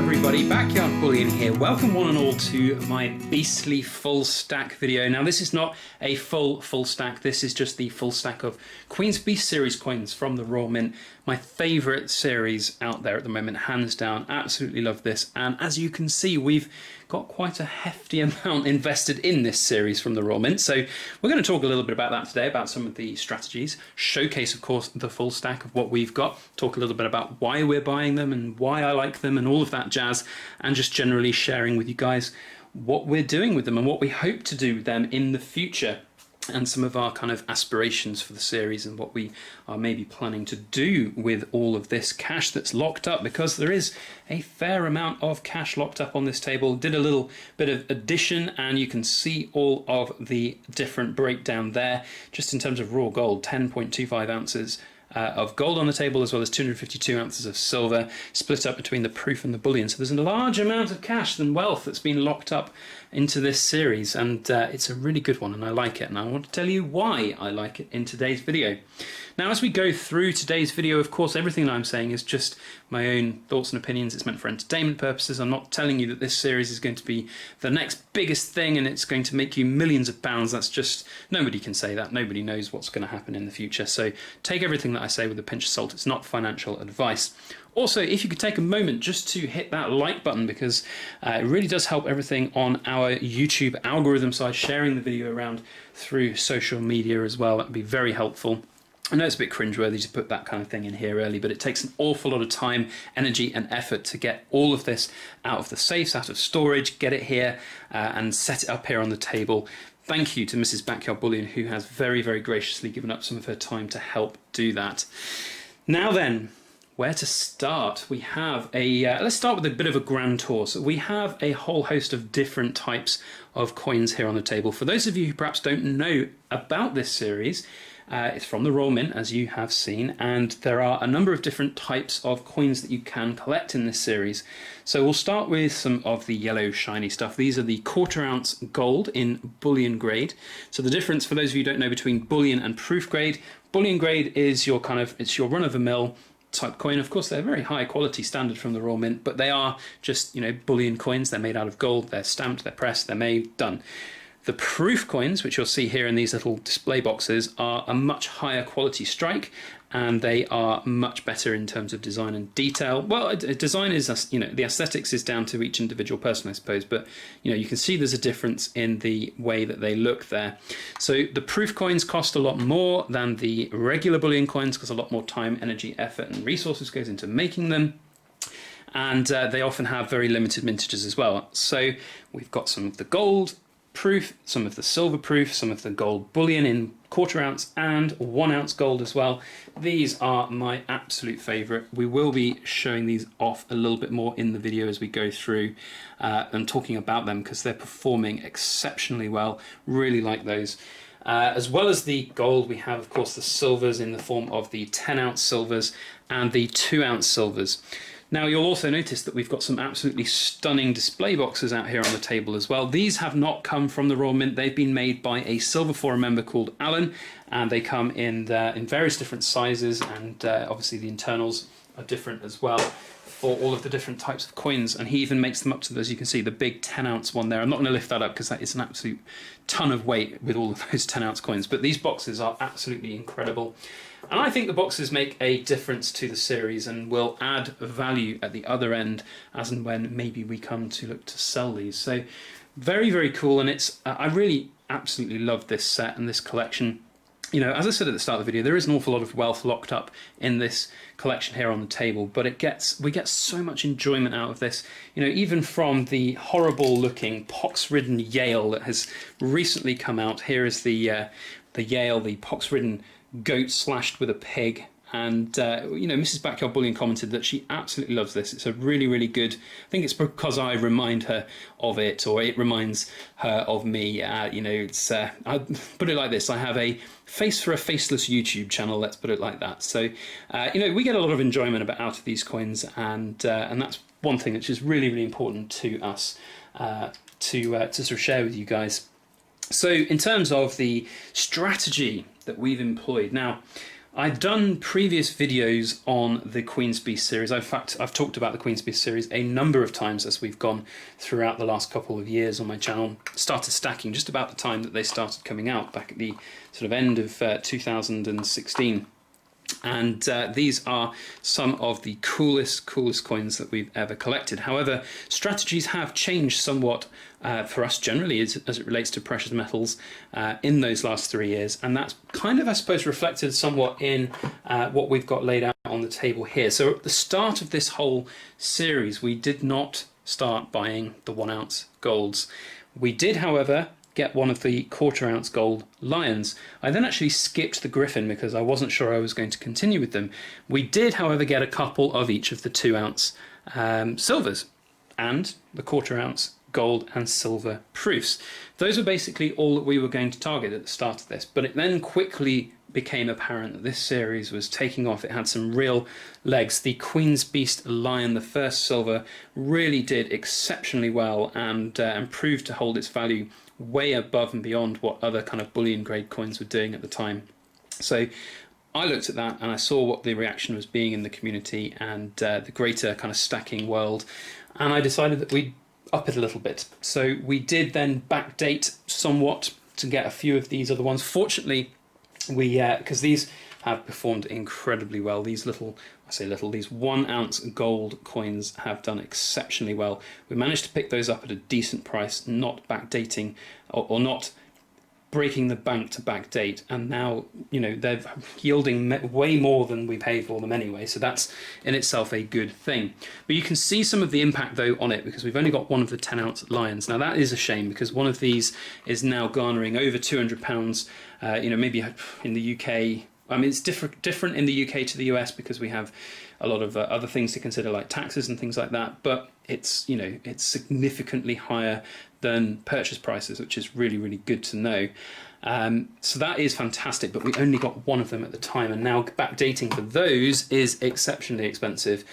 everybody, Backyard Bullion here. Welcome one and all to my beastly full stack video. Now this is not a full stack, this is just the full stack of Queen's Beast series coins from the Royal Mint. My favourite series out there at the moment, hands down. Absolutely love this, and as you can see we've got quite a hefty amount invested in this series from the Royal Mint. So we're going to talk a little bit about that today, about some of the strategies, showcase of course the full stack of what we've got, talk a little bit about why we're buying them and why I like them and all of that jazz, and just generally sharing with you guys what we're doing with them and what we hope to do with them in the future, and some of our kind of aspirations for the series and what we are maybe planning to do with all of this cash that's locked up, because there is a fair amount of cash locked up on this table. Did a little bit of addition and you can see all of the different breakdown there. Just in terms of raw gold, 10.25 ounces of gold on the table, as well as 252 ounces of silver, split up between the proof and the bullion. So there's a large amount of cash and wealth that's been locked up into this series, and it's a really good one and I like it, and I want to tell you why I like it in today's video. Now as we go through today's video, of course everything that I'm saying is just my own thoughts and opinions. It's meant for entertainment purposes. I'm not telling you that this series is going to be the next biggest thing and it's going to make you millions of pounds. That's just, nobody can say that. Nobody knows what's going to happen in the future. So take everything that I say with a pinch of salt. It's not financial advice. Also, if you could take a moment just to hit that like button, because it really does help everything on our YouTube algorithm side, sharing the video around through social media as well. That would be very helpful. I know it's a bit cringeworthy to put that kind of thing in here early, but it takes an awful lot of time, energy and effort to get all of this out of the safes, out of storage, get it here and set it up here on the table. Thank you to Mrs. Backyard Bullion, who has very, very graciously given up some of her time to help do that. Now then, where to start? We have let's start with a bit of a grand tour. So we have a whole host of different types of coins here on the table. For those of you who perhaps don't know about this series, it's from the Royal Mint, as you have seen, and there are a number of different types of coins that you can collect in this series. So we'll start with some of the yellow shiny stuff. These are the quarter ounce gold in bullion grade. So the difference, for those of you who don't know, between bullion and proof grade, bullion grade is your it's your run-of-the-mill type coin. Of course, they're very high quality standard from the Royal Mint, but they are just, you know, bullion coins. They're made out of gold, they're stamped, they're pressed, they're made, done. The proof coins, which you'll see here in these little display boxes, are a much higher quality strike, and they are much better in terms of design and detail. Well, design is, you know, the aesthetics is down to each individual person, I suppose, but you know, you can see there's a difference in the way that they look there. So the proof coins cost a lot more than the regular bullion coins, because a lot more time, energy, effort and resources goes into making them. And they often have very limited mintages as well. So we've got some of the gold proof, some of the silver proof, some of the gold bullion in quarter ounce and 1 ounce gold as well. These are my absolute favourite. We will be showing these off a little bit more in the video as we go through and talking about them, because they're performing exceptionally well. Really like those. As well as the gold, we have of course the silvers in the form of the 10 ounce silvers and the 2 ounce silvers. Now you'll also notice that we've got some absolutely stunning display boxes out here on the table as well. These have not come from the Royal Mint. They've been made by a Silver Forum member called Alan, and they come in various different sizes, and obviously the internals are different as well for all of the different types of coins, and he even makes them up to, as you can see, the big 10 ounce one there. I'm not going to lift that up because that is an absolute ton of weight with all of those 10 ounce coins, but these boxes are absolutely incredible. And I think the boxes make a difference to the series and will add value at the other end as and when maybe we come to look to sell these. So very, very cool, and it's I really absolutely love this set and this collection. You know, as I said at the start of the video, there is an awful lot of wealth locked up in this collection here on the table, but we get so much enjoyment out of this. You know, even from the horrible looking pox-ridden Yale that has recently come out. Here is the Yale, the pox-ridden goat slashed with a pig, and you know, Mrs. Backyard Bullion commented that she absolutely loves this. It's a really, really good, I think it's because I remind her of it, or it reminds her of me. You know, it's I put it like this, I have a face for a faceless YouTube channel, let's put it like that. So you know, we get a lot of enjoyment out of these coins, and that's one thing which is really, really important to us to sort of share with you guys. So in terms of the strategy that we've employed, now I've done previous videos on the Queen's Beast series. In fact, I've talked about the Queen's Beast series a number of times as we've gone throughout the last couple of years on my channel. Started stacking just about the time that they started coming out, back at the sort of end of 2016. And these are some of the coolest coins that we've ever collected. However, strategies have changed somewhat for us generally as it relates to precious metals in those last 3 years, and that's kind of, I suppose, reflected somewhat in what we've got laid out on the table here. So at the start of this whole series, we did not start buying the 1 ounce golds. We did, however, get one of the 1/4 ounce gold lions. I then actually skipped the griffin because I wasn't sure I was going to continue with them. We did, however, get a couple of each of the 2 ounce silvers and the 1/4 ounce gold and silver proofs. Those were basically all that we were going to target at the start of this, but it then quickly became apparent that this series was taking off. It had some real legs. The Queen's Beast Lion, the first silver, really did exceptionally well and proved to hold its value way above and beyond what other kind of bullion grade coins were doing at the time. So I looked at that and I saw what the reaction was being in the community and the greater kind of stacking world, and I decided that we'd up it a little bit. So we did then backdate somewhat to get a few of these other ones. Fortunately, we because these have performed incredibly well. These these 1 ounce gold coins have done exceptionally well. We managed to pick those up at a decent price, not backdating or not breaking the bank to backdate, and now, you know, they're yielding way more than we paid for them anyway, so that's in itself a good thing. But you can see some of the impact though on it, because we've only got one of the 10 ounce lions. Now that is a shame, because one of these is now garnering over £200. You know, maybe in the UK, I mean, it's different in the UK to the US because we have a lot of other things to consider, like taxes and things like that, but it's, you know, it's significantly higher than purchase prices, which is really, really good to know. So that is fantastic, but we only got one of them at the time, and now backdating for those is exceptionally expensive.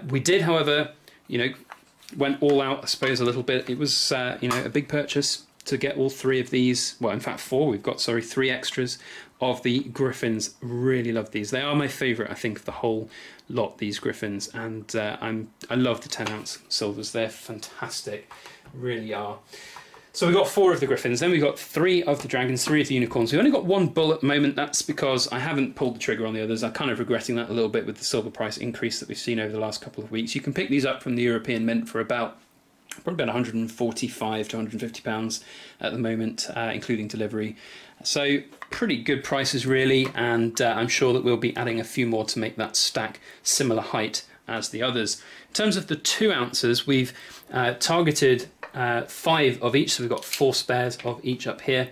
We did, however, you know, went all out, I suppose, a little bit. It was, you know, a big purchase to get all 3 of these. Well, in fact 4. We've got, sorry, 3 extras of the griffins. Really love these. They are my favourite, I think, of the whole lot, these griffins, and I love the 10 ounce silvers. They're fantastic, really are. So we've got 4 of the griffins, then we've got 3 of the dragons, 3 of the unicorns. We've only got 1 bull at the moment. That's because I haven't pulled the trigger on the others. I'm kind of regretting that a little bit with the silver price increase that we've seen over the last couple of weeks. You can pick these up from the European Mint for probably about £145 to £150 at the moment, including delivery. So pretty good prices really, and I'm sure that we'll be adding a few more to make that stack similar height as the others. In terms of the 2 ounces, we've targeted 5 of each, so we've got 4 spares of each up here.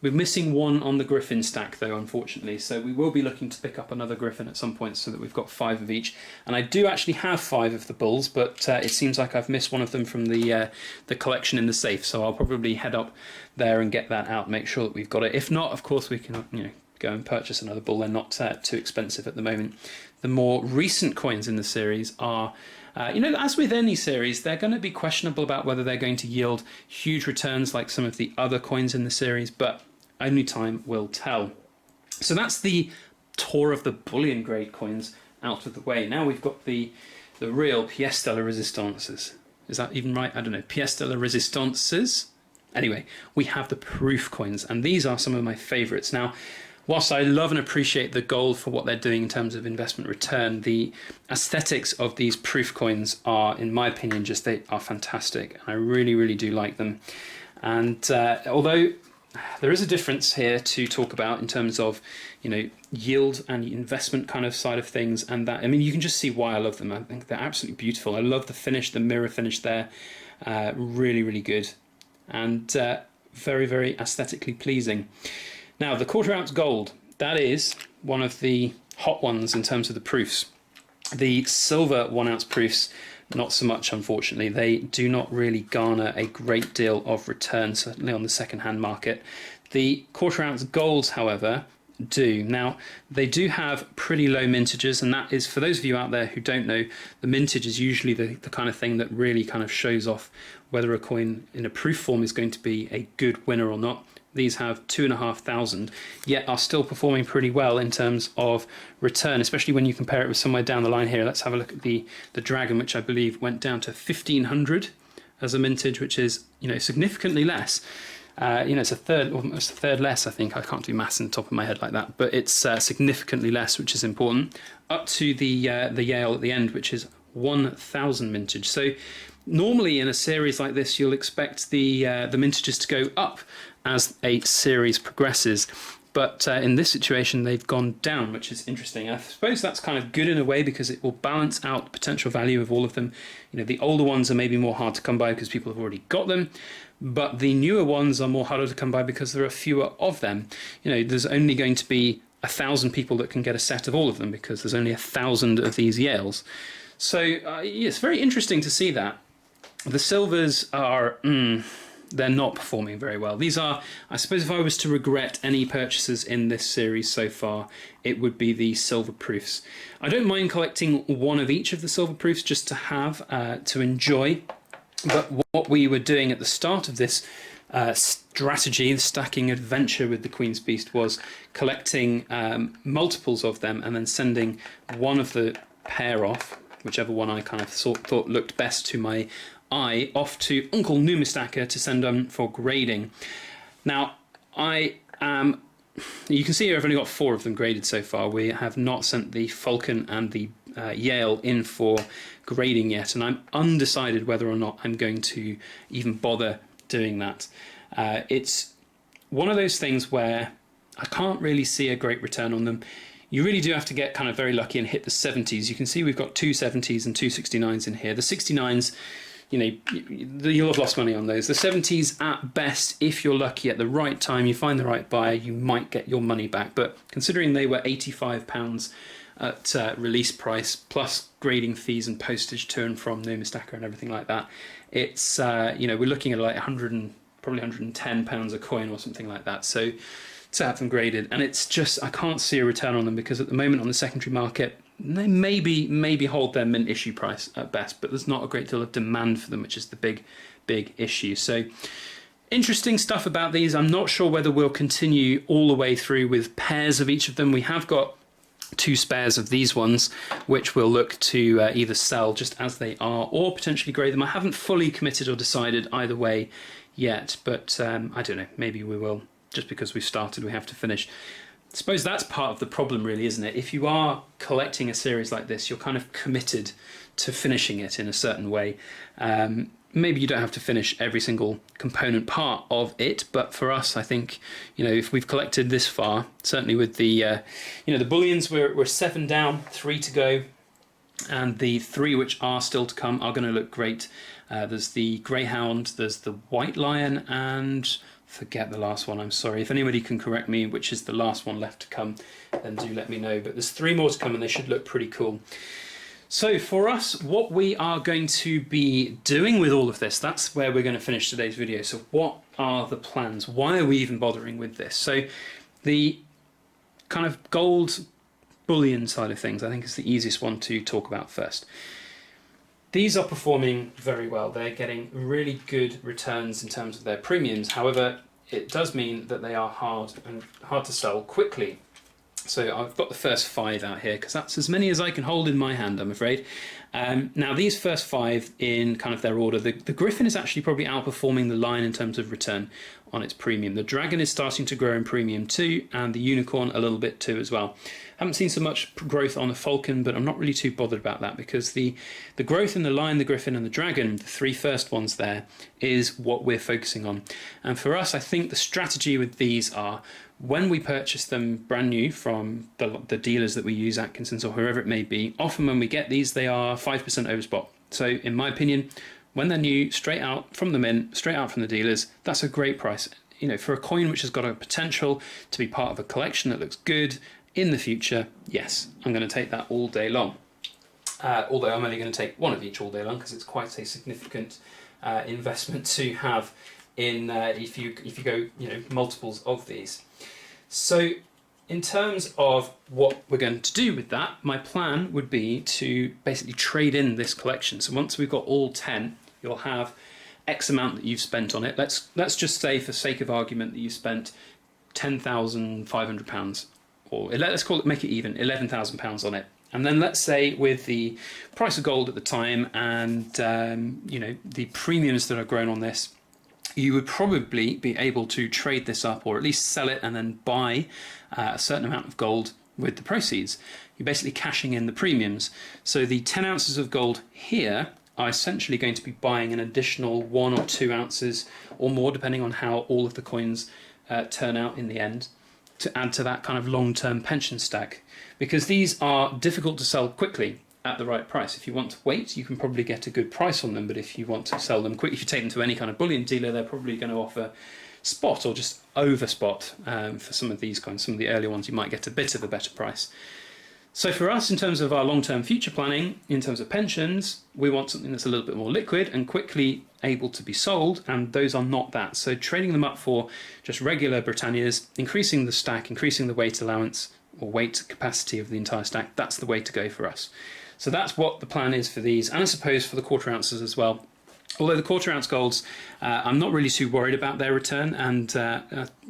We're missing 1 on the griffin stack though, unfortunately, so we will be looking to pick up another griffin at some point so that we've got 5 of each. And I do actually have 5 of the bulls, but it seems like I've missed one of them from the collection in the safe, so I'll probably head up there and get that out, make sure that we've got it. If not, of course, we can, you know, go and purchase another bull. They're not too expensive at the moment. The more recent coins in the series are, you know, as with any series, they're going to be questionable about whether they're going to yield huge returns like some of the other coins in the series, but only time will tell. So that's the tour of the bullion grade coins out of the way. Now we've got the real pièce de la résistances. Is that even right? I don't know. Pièce de la résistances? Anyway, we have the proof coins, and these are some of my favourites. Now, whilst I love and appreciate the gold for what they're doing in terms of investment return, the aesthetics of these proof coins are, in my opinion, they are fantastic. I really, really do like them. And although there is a difference here to talk about in terms of, you know, yield and investment kind of side of things, and that, I mean, you can just see why I love them. I think they're absolutely beautiful. I love the finish, the mirror finish there, really, really good, and very, very aesthetically pleasing. Now, the 1/4 ounce gold, that is one of the hot ones in terms of the proofs. The silver 1 ounce proofs, not so much, unfortunately. They do not really garner a great deal of return, certainly on the second-hand market. The 1/4 ounce golds, however, do. Now, they do have pretty low mintages, and that is, for those of you out there who don't know, the mintage is usually the kind of thing that really kind of shows off whether a coin in a proof form is going to be a good winner or not. these have 2,500, yet are still performing pretty well in terms of return, especially when you compare it with somewhere down the line here. Let's have a look at the Dragon, which I believe went down to 1,500 as a mintage, which is, you know, significantly less. You know, it's a third, almost a third less, I think. I can't do maths on the top of my head like that, but it's significantly less, which is important. Up to the Yale at the end, which is 1,000 mintage. So normally in a series like this, you'll expect the mintages to go up as a series progresses. But in this situation, they've gone down, which is interesting. I suppose that's kind of good in a way because it will balance out the potential value of all of them. You know, the older ones are maybe more hard to come by because people have already got them, but the newer ones are more harder to come by because there are fewer of them. You know, there's only going to be 1,000 people that can get a set of all of them because there's only 1,000 of these Yales. So it's very interesting to see that. The silvers are... they're not performing very well. These are, I suppose if I was to regret any purchases in this series so far, it would be the silver proofs. I don't mind collecting one of each of the silver proofs just to have, to enjoy. But what we were doing at the start of this strategy, the stacking adventure with the Queen's Beast, was collecting multiples of them and then sending one of the pair off, whichever one I kind of thought looked best to my eye, off to Uncle Numistacker to send them for grading. Now, you can see here I've only got 4 of them graded so far. We have not sent the Falcon and the Yale in for grading yet, and I'm undecided whether or not I'm going to even bother doing that. It's one of those things where I can't really see a great return on them. You really do have to get kind of very lucky and hit the 70s. You can see we've got 2 70s and 2 69s in here. The 69s, you know, you'll have lost money on those. The 70s at best, if you're lucky at the right time, you find the right buyer, you might get your money back. But considering they were £85 at release price, plus grading fees and postage to and from Numistacker and everything like that, it's, you know, we're looking at like probably £110 a coin or something like that. So to have them graded, and it's just, I can't see a return on them because at the moment on the secondary market, they maybe hold their mint issue price at best, but there's not a great deal of demand for them, which is the big issue. So interesting stuff about these. I'm not sure whether we'll continue all the way through with pairs of each of them. We have got 2 spares of these ones, which we'll look to either sell just as they are or potentially grade them. I haven't fully committed or decided either way yet, but I don't know, maybe we will. Just because we've started, we have to finish. I suppose that's part of the problem, really, isn't it? If you are collecting a series like this, you're kind of committed to finishing it in a certain way. Maybe you don't have to finish every single component part of it, but for us, I think, you know, if we've collected this far, certainly with the, you know, the Bullions, we're 7 down, 3 to go, and the 3 which are still to come are going to look great. There's the Greyhound, there's the White Lion, and forget the last one, I'm sorry. If anybody can correct me, which is the last one left to come, then do let me know. But there's 3 more to come and they should look pretty cool. So for us, what we are going to be doing with all of this, that's where we're going to finish today's video. So what are the plans? Why are we even bothering with this? So the kind of gold bullion side of things, I think is the easiest one to talk about first. These are performing very well. They're getting really good returns in terms of their premiums. However, it does mean that they are hard to sell quickly. So I've got the first 5 out here because that's as many as I can hold in my hand, I'm afraid. Now these first 5 in kind of their order, the Griffin is actually probably outperforming the Lion in terms of return on its premium. The Dragon is starting to grow in premium too, and the Unicorn a little bit too as well. Haven't seen so much growth on the Falcon, but I'm not really too bothered about that because the growth in the Lion, the Griffin and the Dragon, the 3 first ones there, is what we're focusing on. And for us, I think the strategy with these are when we purchase them brand new from the dealers that we use, Atkinson's or whoever it may be, often when we get these, they are 5% over spot. So in my opinion, when they're new, straight out from the mint, straight out from the dealers, that's a great price. You know, for a coin which has got a potential to be part of a collection that looks good in the future, yes, I'm going to take that all day long. Although I'm only going to take one of each all day long because it's quite a significant investment to have in if you go, you know, multiples of these. So in terms of what we're going to do with that, my plan would be to basically trade in this collection. So once we've got all 10, you'll have X amount that you've spent on it. Let's just say, for sake of argument, that you spent £10,500, or let's call it, make it even, £11,000 on it. And then let's say with the price of gold at the time and the premiums that are grown on this, you would probably be able to trade this up, or at least sell it and then buy a certain amount of gold with the proceeds. You're basically cashing in the premiums. So the 10 ounces of gold here are essentially going to be buying an additional 1 or 2 ounces or more, depending on how all of the coins turn out in the end, to add to that kind of long-term pension stack. Because these are difficult to sell quickly at the right price. If you want to wait, you can probably get a good price on them, but if you want to sell them quick, if you take them to any kind of bullion dealer, they're probably going to offer spot or just over spot for some of these coins. Some of the earlier ones you might get a bit of a better price. So for us, in terms of our long-term future planning, in terms of pensions, we want something that's a little bit more liquid and quickly able to be sold, and those are not that. So trading them up for just regular Britannias, increasing the stack, increasing the weight allowance or weight capacity of the entire stack, that's the way to go for us. So that's what the plan is for these, and I suppose for the quarter ounces as well. Although the quarter ounce golds, I'm not really too worried about their return, and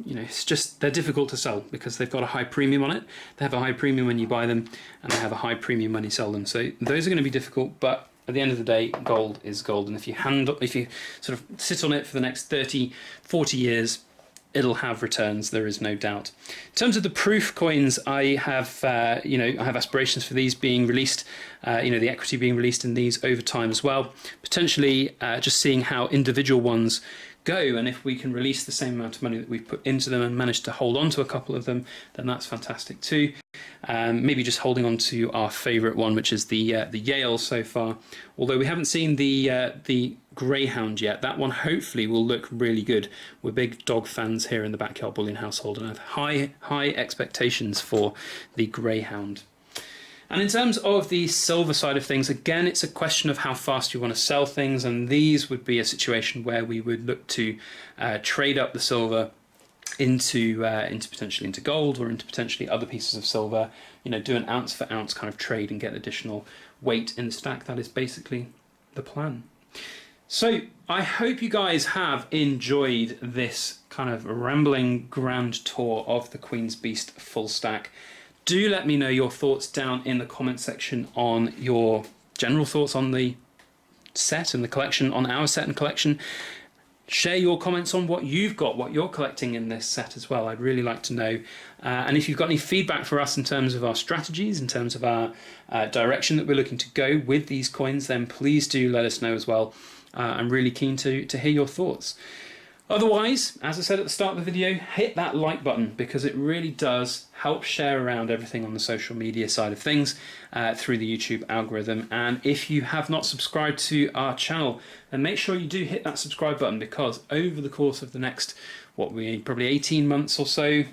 it's just they're difficult to sell because they've got a high premium on it. They have a high premium when you buy them, and they have a high premium when you sell them. So those are going to be difficult, but at the end of the day, gold is gold, and if you sort of sit on it for the next 30, 40 years, it'll have returns, there is no doubt. In terms of the proof coins, I have I have aspirations for these being released, the equity being released in these over time as well. Potentially just seeing how individual ones go, and if we can release the same amount of money that we've put into them and manage to hold on to a couple of them, then that's fantastic too. Maybe just holding on to our favourite one, which is the Yale so far. Although we haven't seen the Greyhound yet. That one hopefully will look really good. We're big dog fans here in the Backyard Bullion household, and I have high expectations for the Greyhound. And in terms of the silver side of things, again, it's a question of how fast you want to sell things, and these would be a situation where we would look to trade up the silver into potentially into gold or into potentially other pieces of silver. Do an ounce for ounce kind of trade and get additional weight in the stack. That is basically the plan. So I hope you guys have enjoyed this kind of rambling grand tour of the Queen's Beast full stack. Do let me know your thoughts down in the comment section on your general thoughts on the set and the collection, on our set and collection. Share your comments on what you've got, what you're collecting in this set as well. I'd really like to know. And if you've got any feedback for us in terms of our strategies, in terms of our direction that we're looking to go with these coins, then please do let us know as well. I'm really keen to hear your thoughts. Otherwise, as I said at the start of the video, hit that like button because it really does help share around everything on the social media side of things through the YouTube algorithm. And if you have not subscribed to our channel, then make sure you do hit that subscribe button, because over the course of the next, probably 18 months or so,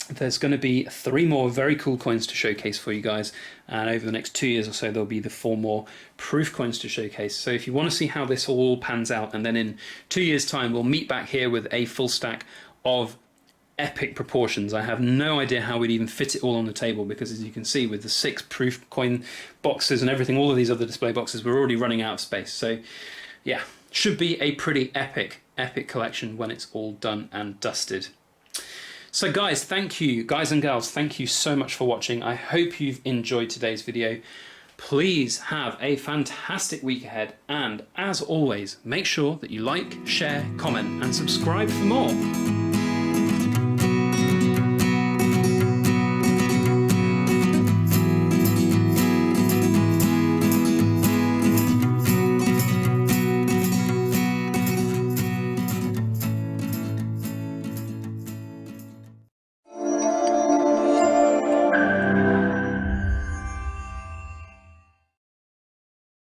there's going to be 3 more very cool coins to showcase for you guys, and over the next 2 years or so there'll be the 4 more proof coins to showcase. So if you want to see how this all pans out, and then in 2 years time we'll meet back here with a full stack of epic proportions. I have no idea how we'd even fit it all on the table, because as you can see, with the 6 proof coin boxes and everything, all of these other display boxes, we're already running out of space. So yeah, should be a pretty epic collection when it's all done and dusted. So guys, thank you, guys and girls, thank you so much for watching. I hope you've enjoyed today's video. Please have a fantastic week ahead, and as always, make sure that you like, share, comment and subscribe for more.